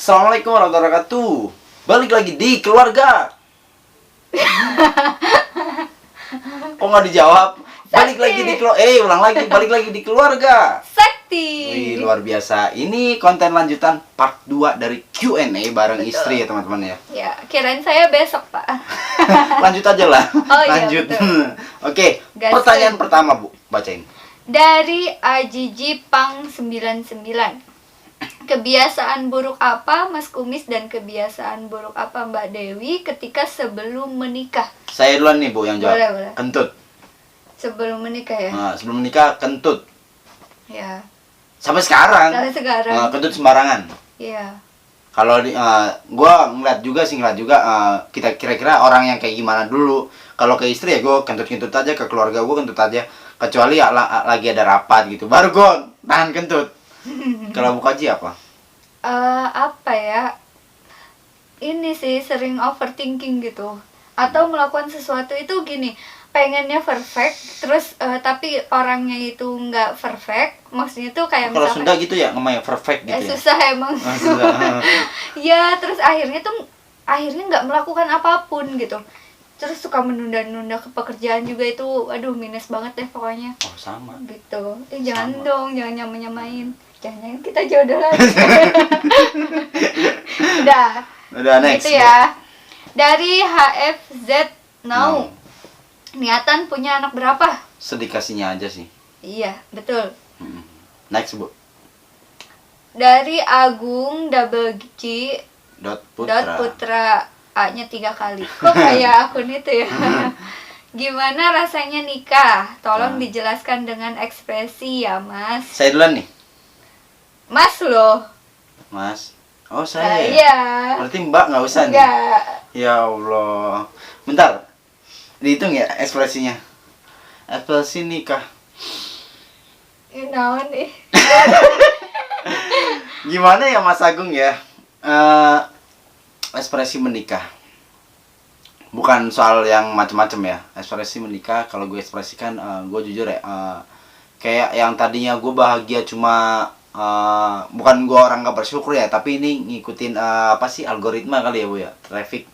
Assalamualaikum warahmatullahi wabarakatuh. Balik lagi di keluarga. Kok nggak dijawab? Balik lagi di ulang lagi. Balik lagi di keluarga. Sakti. Wih, luar biasa. Ini konten lanjutan part 2 dari Q&A bareng Betul. istri ya teman-teman ya. Ya, kirain saya besok, Pak. Lanjut aja lah. Oh, iya, Lanjut. betul. Oke, Gaskan. pertanyaan pertama Bu, bacain. Dari Ajiji Pang 99. Kebiasaan buruk apa Mas Kumis dan kebiasaan buruk apa Mbak Dewi ketika sebelum menikah? Saya duluan nih Bu yang jawab. Boleh. Kentut. Sebelum menikah ya? Nah, sebelum menikah kentut. Ya. Sampai sekarang. Sampai sekarang. Kentut sembarangan. Iya. Kalau gue ngeliat juga kita kira-kira orang yang kayak gimana dulu. Kalau ke istri ya gue kentut-kentut aja, ke keluarga gue kentut aja. Kecuali ya, lagi ada rapat gitu, baru gue tahan kentut. Kalau Bu Kaji apa? Apa ya? Ini sih sering overthinking gitu. Atau melakukan sesuatu itu gini, pengennya perfect, terus tapi orangnya itu nggak perfect. Maksudnya tuh kayak Kalau misalkan Sunda gitu ya namanya perfect gitu ya. susah emang. Susah. Ya, terus akhirnya nggak melakukan apapun gitu. Terus suka menunda-nunda ke pekerjaan juga itu, aduh minus banget deh pokoknya. Oh sama. Gitu. Jangan Sama. dong, jangan nyamain. Jangan kita jodoh lagi. Udah Next. gitu ya. Dari HFZ Now. Niatan punya anak berapa? Sedikasinya aja sih. Iya, betul. Next Bu. Dari Agung Double G Dot Putra A-nya 3 kali. Kok kayak akun itu ya? Gimana rasanya nikah? Tolong dijelaskan dengan ekspresi ya, Mas. Saya duluan nih. Mas loh. Mas. Oh saya. Iya. Berarti Mbak nggak usah nih. Enggak. Ya Allah. Bentar. Dihitung ya ekspresinya. Ekspresi nikah. Naon nih? Gimana ya Mas Agung ya? Ekspresi menikah. Bukan soal yang macem-macem ya. Ekspresi menikah kalau gue ekspresikan, gue jujur ya, kayak yang tadinya gue bahagia cuma bukan gue orang gak bersyukur ya, tapi ini ngikutin algoritma kali ya Bu ya. Traffic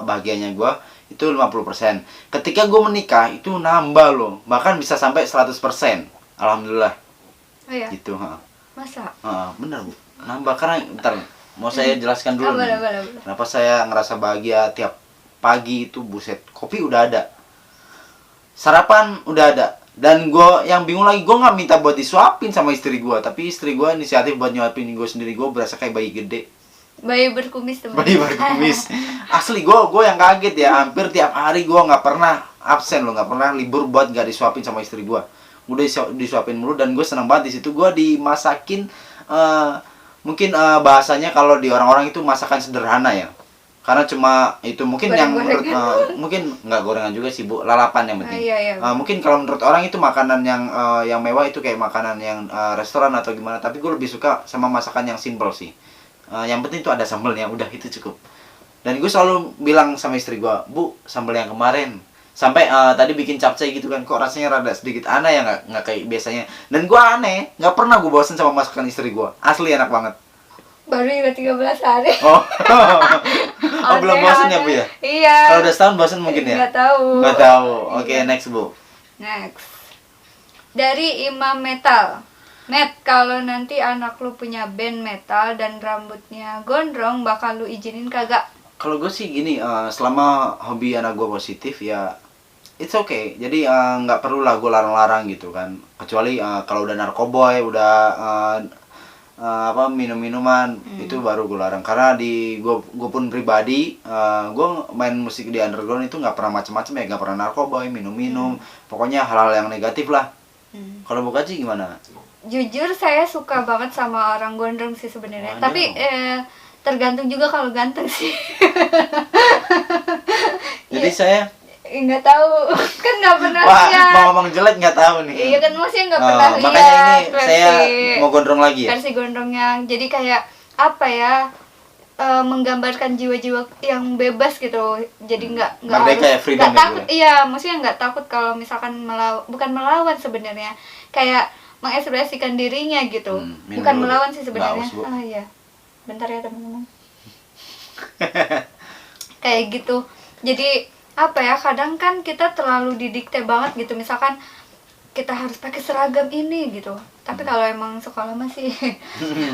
bahagianya gue itu 50%. Ketika gue menikah itu nambah loh. Bahkan bisa sampai 100%. Alhamdulillah. Oh ya. Gitu, Masa? bener Bu. Nambah karena bentar mau saya jelaskan dulu nih. Boleh. Kenapa saya ngerasa bahagia tiap pagi itu, buset, kopi udah ada, sarapan udah ada, dan gue yang bingung lagi, gue nggak minta buat disuapin sama istri gue, tapi istri gue inisiatif buat nyuapin gue sendiri. Gue berasa kayak bayi gede, Bayi berkumis teman. bayi berkumis. Asli gue yang kaget ya, hampir tiap hari gue nggak pernah absen loh, nggak pernah libur buat nggak disuapin sama istri gue. Udah disuapin mulu, dan gue seneng banget di situ. Gue dimasakin, mungkin bahasanya kalau di orang-orang itu masakan sederhana ya, karena cuma itu mungkin yang menurut mungkin nggak gorengan juga sih Bu, lalapan yang penting. Iya. Mungkin kalau menurut orang itu makanan yang mewah, itu kayak makanan yang restoran atau gimana, tapi gue lebih suka sama masakan yang simple sih. Yang penting itu ada sambelnya, udah itu cukup. Dan gue selalu bilang sama istri gue, Bu, sambel yang kemarin, sampai tadi bikin capcay gitu kan, kok rasanya rada sedikit aneh ya, nggak kayak biasanya. Dan gue aneh, nggak pernah gue bosan sama masakan istri gue, asli enak banget. Baru juga 13 hari. Oh, belum bosan ya Bu ya? Iya. Kalau udah setahun bosan mungkin ya? Nggak tahu. Nggak tahu. Oke, next Bu. Next. Dari Imam Metal. Met, kalau nanti anak lu punya band metal dan rambutnya gondrong, bakal lu izinin kagak? Kalau gue sih gini, selama hobi anak gue positif ya, it's okay. Jadi nggak perlu lah gue larang-larang gitu kan. Kecuali kalau udah narkoboy, udah minum-minuman, itu baru gue larang. Karena di gue pun pribadi, gue main musik di underground itu nggak pernah macem-macem ya, nggak pernah narkoboy, minum-minum, pokoknya hal-hal yang negatif lah. Kalau Bu Kaji gimana? Jujur saya suka banget sama orang gondrong sih sebenarnya. Waduh. Tapi tergantung juga kalau ganteng sih. Jadi saya nggak tahu, kan nggak pernah wah, lihat. mau ngomong jelek nggak tahu nih. Iya kan, maksudnya nggak pernah lihat. Makanya ini versi, saya mau gondrong lagi ya. versi gondrongnya. Jadi kayak apa ya? Menggambarkan jiwa-jiwa yang bebas gitu. Jadi nggak merdeka ya, freedom nggak takut. ya. Iya, maksudnya nggak takut kalau misalkan bukan melawan sebenarnya. Kayak mengekspresikan dirinya gitu. Minum Bukan dulu. melawan sih sebenarnya. Nggak haus, Bu. Iya. bentar ya teman-teman. Kayak gitu. Jadi apa ya, kadang kan kita terlalu didikte banget gitu, misalkan kita harus pakai seragam ini gitu, tapi kalau emang sekolah masih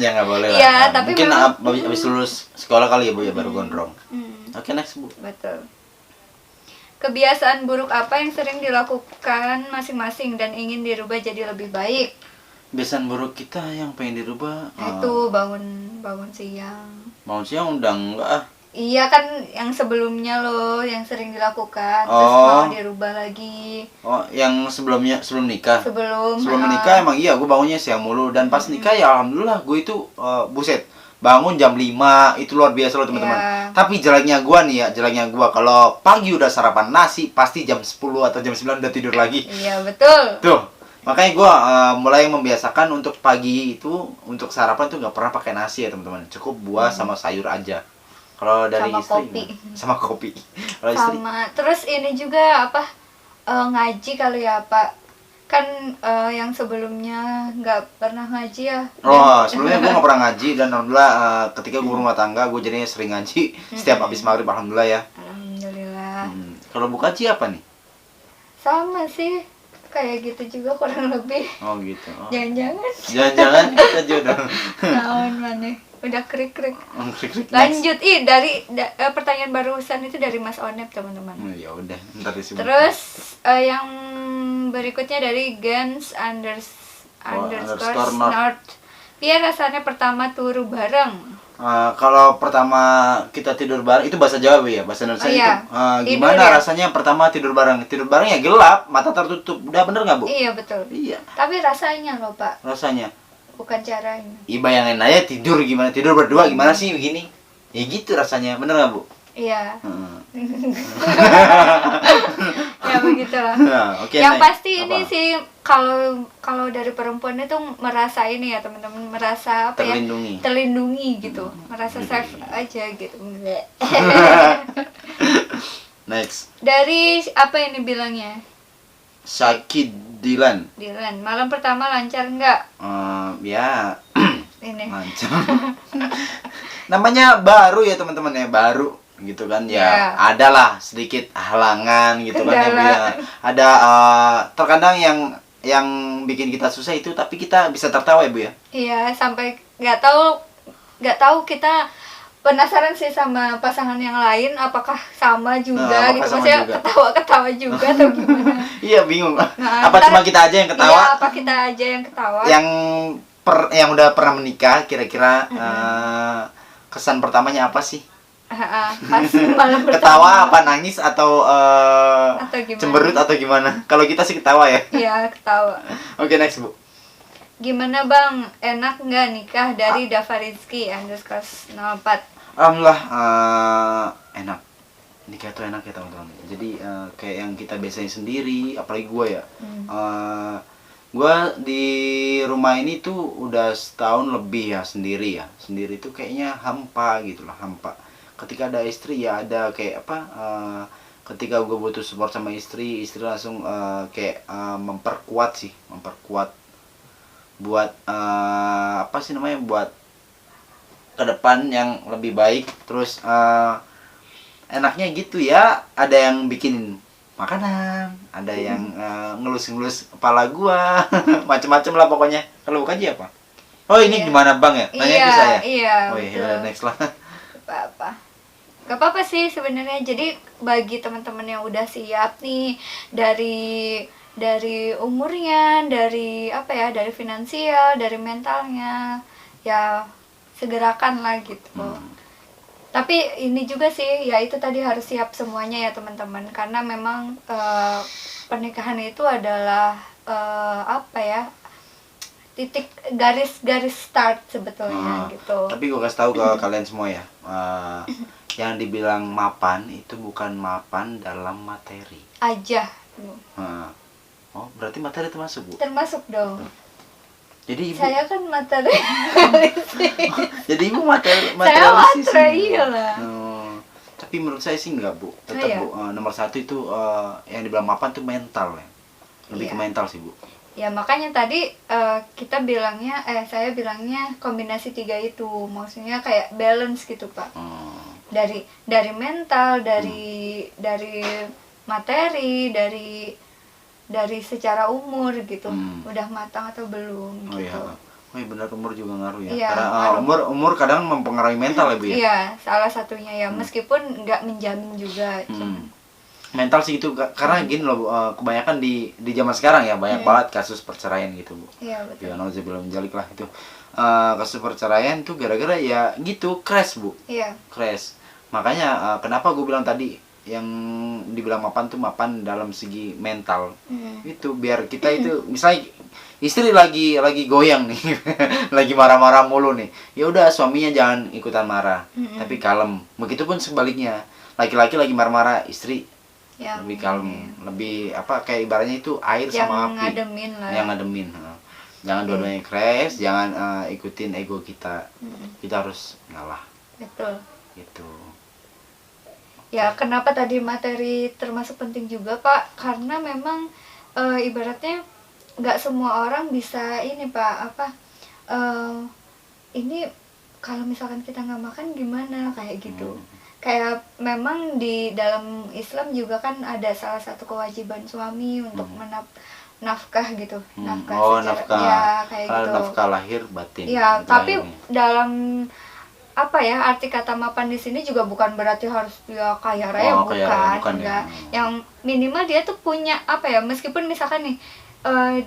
Ya nggak boleh lah. Iya, tapi mungkin memang habis lulus sekolah kali ya Bu ya baru gondrong. Oke, next Bu. betul. Kebiasaan buruk apa yang sering dilakukan masing-masing dan ingin dirubah jadi lebih baik? Kebiasaan buruk kita yang pengen dirubah Itu bangun siang. bangun siang udah enggak ah. Iya kan, yang sebelumnya loh yang sering dilakukan, terus Oh. mau dirubah lagi. Oh, yang sebelum nikah. Sebelum Menikah emang iya gue bangunnya siang mulu, dan pas nikah ya alhamdulillah gue itu buset bangun jam 5 itu luar biasa loh teman-teman. Iya. Tapi jeleknya gue kalau pagi udah sarapan nasi pasti jam 10 atau jam 9 udah tidur lagi. Iya betul. Tuh, makanya gue mulai membiasakan untuk pagi itu untuk sarapan tuh nggak pernah pakai nasi ya teman-teman, cukup buah sama sayur aja. Kalau dari Sama istri kopi. sama kopi. Kalau istri Sama terus ini juga apa, ngaji kali ya Pak, kan yang sebelumnya nggak pernah ngaji ya. oh, sebelumnya gue gak pernah ngaji, dan alhamdulillah ketika gue rumah tangga gue jadinya sering ngaji setiap habis maghrib, alhamdulillah ya. Alhamdulillah. Kalau buka ngaji apa nih? Sama sih, kayak gitu juga kurang lebih. Oh gitu. Oh. Jangan-jangan Jangan-jangan kita jodoh. naon maneh udah krik-krik. Krik-krik, next. Lanjut, dari pertanyaan barusan itu dari Mas Onep teman-teman. Ya udah, ntar disebut. Terus yang berikutnya dari Gens underscore underscore North. North. Iya rasanya pertama turu bareng. Kalau pertama kita tidur bareng itu bahasa Jawa ya, bahasa Indonesia Oh, iya. itu Tidur gimana ya? rasanya pertama tidur bareng? Tidur bareng ya gelap, mata tertutup. Udah bener nggak Bu? Iya betul. Iya, Tapi rasanya loh Pak, rasanya. bukan caranya. Bayangin aja tidur gimana, tidur berdua gimana sih begini? Ya gitu rasanya, bener nggak Bu? Iya. Heeh. Ya begitulah. Nah, oke, Yang next. pasti ini Apa? sih kalau dari perempuan itu merasa ini ya teman-teman, merasa apa ya? Terlindungi. Terlindungi gitu, merasa safe aja gitu. Next. Dari apa ini bilangnya? Sakit Dilan. Dilan, malam pertama lancar nggak? Ya Ini. lancar. Namanya baru ya teman-teman ya, baru gitu kan ya. Ya. Adalah sedikit halangan gitu kan ya, Bu, Kendala. ya. Ada terkadang yang bikin kita susah itu, tapi kita bisa tertawa ya Bu ya. Iya, sampai nggak tahu kita penasaran sih sama pasangan yang lain, apakah sama juga Apakah gitu, sama maksudnya juga? ketawa-ketawa juga atau gimana? Iya bingung. Nah, Apa ntar- cuma kita aja yang Iya, ketawa? apa kita aja yang ketawa? Yang udah pernah menikah kira-kira kesan pertamanya apa sih? Pas malam pertama. Ketawa apa nangis atau Atau gimana? cemberut atau gimana? Kalau kita sih ketawa ya. Iya, ketawa. Oke, next Bu. Gimana Bang, enak nggak nikah dari Davarizky underscore 04? Alhamdulillah enak. Nikah tuh enak ya teman-teman. Jadi kayak yang kita biasain sendiri, apalagi gue ya. Gue di rumah ini tuh udah setahun lebih ya sendiri ya. Sendiri tuh kayaknya hampa gitu lah, hampa. Ketika ada istri ya ada kayak apa? Ketika gue butuh support sama istri langsung kayak memperkuat buat apa sih namanya, buat ke depan yang lebih baik. Terus enaknya gitu ya, ada yang bikin makanan, ada yang ngelus-ngelus kepala gua, macem-macem lah pokoknya. Kalau bukan aja apa? Oh ini Iya. gimana Bang ya? Nanya Iya, ke saya. iya, Oh iya, betul. udah, next lah. Apa-apa. Gak apa-apa sih sebenarnya. Jadi bagi teman-teman yang udah siap nih dari umurnya, dari apa ya, dari finansial, dari mentalnya, ya segerakan lah gitu. Tapi ini juga sih, ya itu tadi harus siap semuanya ya teman-teman, karena memang pernikahan itu adalah apa ya, titik garis start sebetulnya gitu. Tapi gua kasih tahu ke kalian semua ya, yang dibilang mapan itu bukan mapan dalam materi. Aja Oh berarti materi termasuk Bu? termasuk dong. Jadi ibu, Saya kan materi. jadi ibu materi Saya materialistis. materi lah. Tapi menurut saya sih enggak Bu. Tetap Iya. Bu, nomor satu itu yang dibilang mapan tuh mental ya. Lebih ke Iya. mental sih Bu. Ya makanya tadi saya bilangnya kombinasi tiga itu, maksudnya kayak balance gitu Pak. Dari mental, dari materi, dari secara umur gitu, udah matang atau belum Oh gitu. iya. Oh iya benar, umur juga ngaruh ya. Iya, Karena ngaruh. umur kadang mempengaruhi mental ya Bu ya. Iya, salah satunya ya, meskipun nggak menjamin juga. Cuman Mental sih itu karena gini loh Bu, kebanyakan di zaman sekarang ya banyak banget kasus perceraian gitu Bu. iya betul. Ya nauzubillah min dzalik lah itu. Kasus perceraian tuh gara-gara ya gitu crash Bu. Iya. Crash. Makanya kenapa gue bilang tadi yang dibilang mapan tuh mapan dalam segi mental. Itu biar kita itu misalnya istri lagi goyang nih, lagi marah-marah mulu nih. Ya udah suaminya jangan ikutan marah, tapi kalem. Begitupun sebaliknya, laki-laki lagi marah-marah, istri lebih kalem, lebih apa kayak ibaratnya itu air sama api. Ngademin lah. Yang ngademin. Jangan dua-duanya crash, jangan ikutin ego kita. Kita harus ngalah. Betul. Gitu. Ya kenapa tadi materi termasuk penting juga Pak? Karena memang ibaratnya nggak semua orang bisa ini Pak, ini kalau misalkan kita nggak makan gimana kayak gitu. Kayak memang di dalam Islam juga kan ada salah satu kewajiban suami untuk nafkah gitu, nafkah ya kayak gitu. Nafkah lahir batin. Ya, tapi dalam arti kata mapan di sini juga bukan berarti harus dia kaya raya, bukan enggak. Ya. Yang minimal dia tuh punya meskipun misalkan nih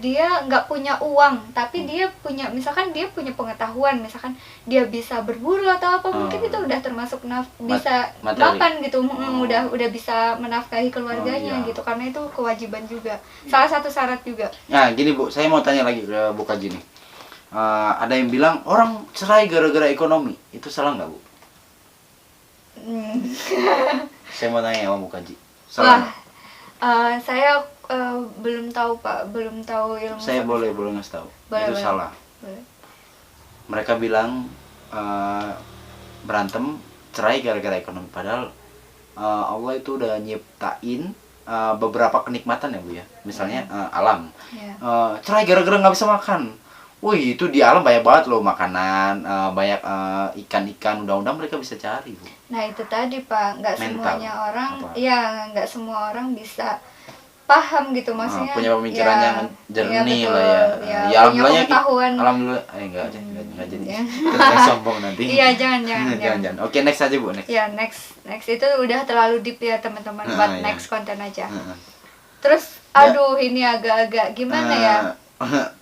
dia nggak punya uang, tapi dia punya pengetahuan, misalkan dia bisa berburu atau apa, mungkin itu udah termasuk bisa mapan gitu. Udah bisa menafkahi keluarganya gitu, karena itu kewajiban juga, salah satu syarat juga. Nah gini Bu, saya mau tanya lagi ke Bu Kaji nih. Ada yang bilang orang cerai gara-gara ekonomi, itu salah nggak Bu? Saya mau tanya sama Bu Kaji, salah? Saya belum tahu Pak, belum tahu ilmu. Saya boleh ngasih tahu. Itu salah. Boleh. Mereka bilang berantem cerai gara-gara ekonomi, padahal Allah itu udah nyiptain beberapa kenikmatan ya Bu ya. Misalnya alam. Cerai gara-gara nggak bisa makan. Wih, itu di alam banyak banget loh makanan, banyak ikan-ikan, undang-undang mereka bisa cari Bu. Nah itu tadi Pak, nggak semuanya orang, nggak semua orang bisa paham gitu, maksudnya punya pemikiran yang jernih lah ya. Ya alhamdulillah enggak jadi kita sombong nanti. Iya jangan. Oke, next aja Bu, next. Ya next itu udah terlalu deep ya teman-teman, buat next konten aja. Terus aduh ini agak-agak gimana ya.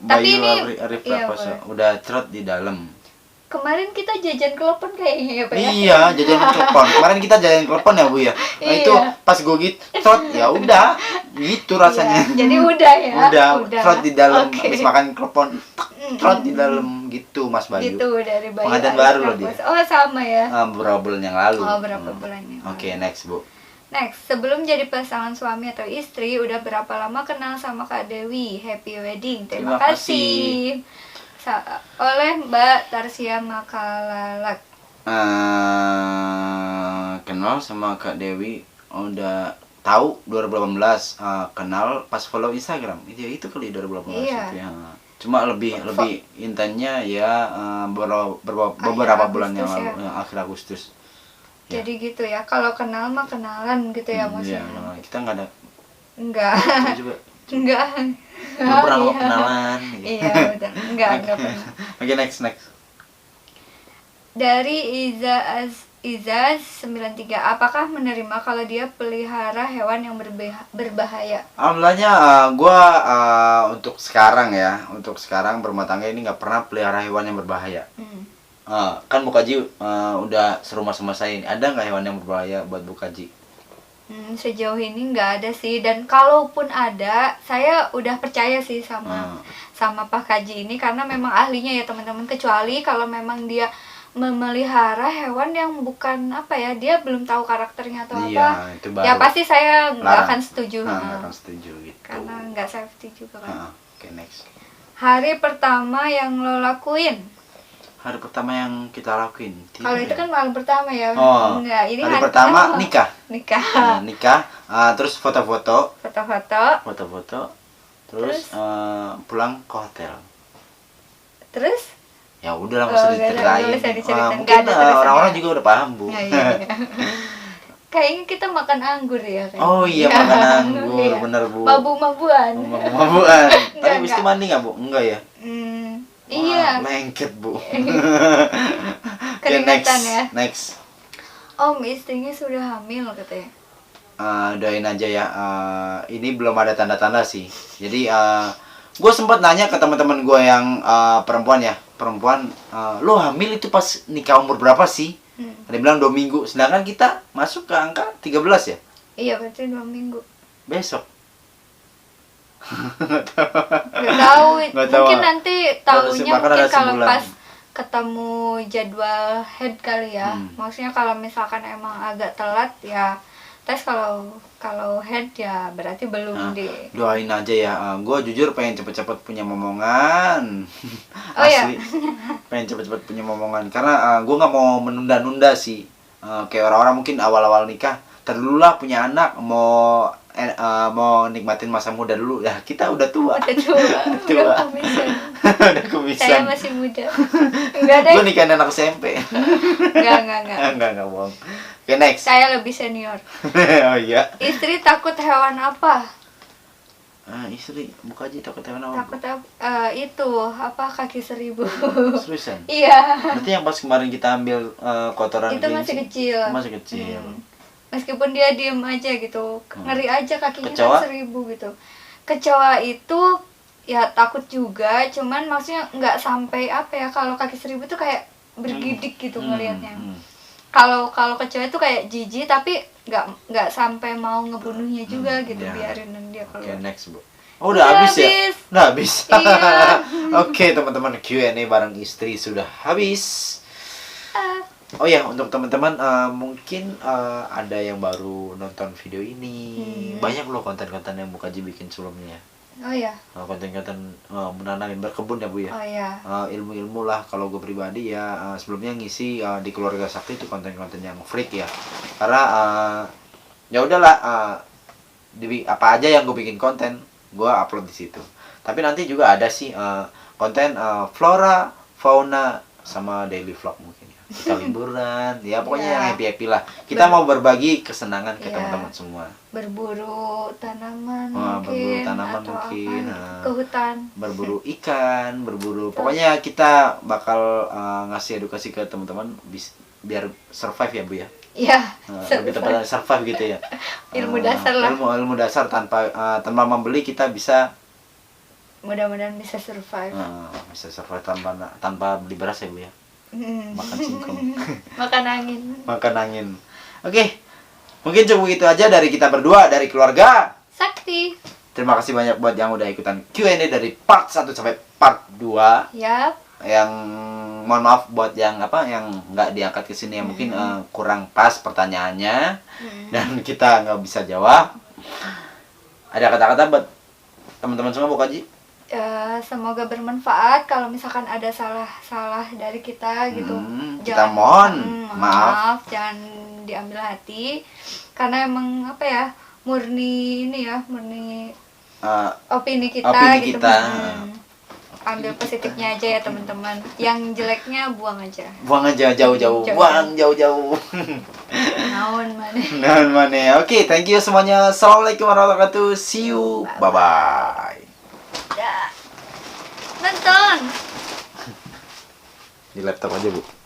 Tapi ini udah cerot di dalam. Kemarin kita jajan klepon kayaknya ya Pak ya? Iya, jajan klepon. Kemarin kita jajan klepon ya Bu ya. Nah, itu pas gue trot ya udah gitu rasanya. Iya, jadi udah ya. Udah. Trot di dalam, habis makan klepon, trot di dalam gitu Mas Bayu. Gitu dari Bayu. Pengantin baru loh dia. Oh, sama ya. Beberapa bulan yang lalu. Berapa bulan yang lalu. Oke, next Bu. Next, sebelum jadi pasangan suami atau istri, udah berapa lama kenal sama Kak Dewi? Happy wedding. Terima kasih. Oleh Mbak Tarsia Makalalak. Kenal sama Kak Dewi udah tahu 2018, kenal pas follow Instagram. Itu kali 2018 itu ya. Cuma lebih intensnya ya beberapa bulan yang lalu, akhir Agustus. Jadi gitu ya, kalau kenal mah kenalan gitu ya maksudnya. Iya, kita nggak ada. Enggak. Enggak. Belum pernah kenalan. Iya, betul. Enggak pernah. Oke, next. Dari Izaz 93, apakah menerima kalau dia pelihara hewan yang berbahaya? Alhamdulillahnya gue untuk sekarang berumah tangga ini nggak pernah pelihara hewan yang berbahaya. Kan Bu Kaji udah serumah sama saya ini, ada nggak hewan yang berbahaya buat Bu Kaji? Sejauh ini nggak ada sih, dan kalaupun ada, saya udah percaya sih sama Pak Kaji ini, karena memang ahlinya ya teman-teman. Kecuali kalau memang dia memelihara hewan yang bukan dia belum tahu karakternya atau apa, itu baru. Ya pasti saya nggak akan setuju. Nggak akan setuju gitu. Karena nggak safety juga kan. Oke, next. Hari pertama yang lo lakuin? Hari pertama yang kita lakuin. Kalau itu kan malam pertama ya. Enggak, ini hari pertama nikah. Nikah. Nikah, terus foto-foto. Terus pulang ke hotel. Terus? Ya udah lah, nggak usah Oh, nggak diceritain. usah diceritain. Nggak Mungkin ada terusannya. orang-orang juga udah paham, Bu. Ya, iya, iya. Kayaknya kita makan anggur ya kayaknya. Oh iya, makan anggur, Iya. bener Bu. Mabu-mabuan. Mabuk-mabukan. Tapi Enggak, habis itu enggak. mandi nggak Bu? Enggak ya? Iya. Wah, lengket Bu. Oke, Keringatan ya. Next. Om, istrinya sudah hamil katanya. Doain aja ya. Ini belum ada tanda-tanda sih. Jadi gue sempat nanya ke teman-teman gue yang perempuan ya. Perempuan, lo hamil itu pas nikah umur berapa sih? Ada bilang 2 minggu. Sedangkan kita masuk ke angka 13 ya. Iya, berarti 2 minggu. Besok. Gak tahu. Nggak tahu. Mungkin nanti tahunya Bahkan mungkin ada kalau sebulan. pas ketemu jadwal head kali ya. Maksudnya kalau misalkan emang agak telat ya tes, kalau head ya berarti belum di. Doain aja ya. Gue jujur pengen cepet-cepet punya momongan. Oh, Asli. Pengen cepet-cepet punya momongan. Karena gue nggak mau menunda-nunda sih. Kayak orang-orang mungkin awal-awal nikah, terlalulah punya anak, mau nikmatin masa muda dulu. Ya kita udah tua. Udah tua, Tua. udah kumisan. Udah kumisan. Saya masih muda. Enggak deh. Gue nikahin anak SMP. Enggak. Enggak bohong. Oke, next. Saya lebih senior. Oh iya. Istri takut hewan apa? Istri buka aja takut hewan apa? Takut itu apa, kaki 1000. Seriusan? Iya. Berarti yang pas kemarin kita ambil kotoran Itu masih kelinci? kecil. Masih kecil. Meskipun dia diem aja gitu, ngeri aja kakinya Kecoa? kan 1000 gitu. Kecoa itu ya takut juga, cuman maksudnya nggak sampai apa ya, kalau kaki 1000 tuh kayak bergidik gitu ngelihatnya. Kalau kecoa itu kayak jijik, tapi nggak sampai mau ngebunuhnya juga gitu, ya. biarin dia Oke, keluar. next Bu. Oh, udah habis ya? Udah habis. Iya. Oke, teman-teman, Q&A bareng istri sudah habis. Oh ya, untuk teman-teman mungkin ada yang baru nonton video ini. Banyak loh konten-konten yang Bu Kaji bikin sebelumnya. Oh ya. Konten-konten menanamin, berkebun ya Bu ya. Oh ya. Ilmu-ilmu lah. Kalau gue pribadi ya sebelumnya ngisi di Keluarga Sakti itu konten-konten yang freak ya. Karena ya udahlah, apa aja yang gue bikin konten gue upload di situ. Tapi nanti juga ada sih konten flora, fauna, sama daily vlog mungkin ya. Kita liburan, ya pokoknya yang happy-happy lah. Kita mau berbagi kesenangan ke teman-teman semua. Berburu tanaman Berburu mungkin, tanaman atau mungkin, apa, ke hutan. berburu ikan, berburu. Pokoknya kita bakal ngasih edukasi ke teman-teman biar survive ya Bu ya. Iya. Lebih tepatnya survive gitu ya. Ilmu dasar lah. Ilmu dasar tanpa membeli kita bisa Mudah-mudahan bisa survive. bisa survive tanpa beli beras ya Bu ya. Makan singkong. Makan angin. Makan angin. Oke. Mungkin cukup itu aja dari kita berdua, dari keluarga Sakti. Terima kasih banyak buat yang udah ikutan Q&A dari part 1 sampai part 2. Yap. Yang mohon maaf buat yang nggak diangkat ke sini, yang mungkin kurang pas pertanyaannya dan kita nggak bisa jawab. Ada kata-kata buat teman-teman semua Bu Kaji? Semoga bermanfaat. Kalau misalkan ada salah dari kita gitu, kita mohon maaf, jangan diambil hati, karena emang apa ya, murni opini kita gitu. Ambil positifnya aja ya teman-teman, yang jeleknya buang aja jauh-jauh. Buang jauh-jauh. naon maneh. Naon maneh. Oke, thank you semuanya. Assalamualaikum warahmatullahi wabarakatuh. See you. Bye-bye. Nonton Di laptop aja Bu.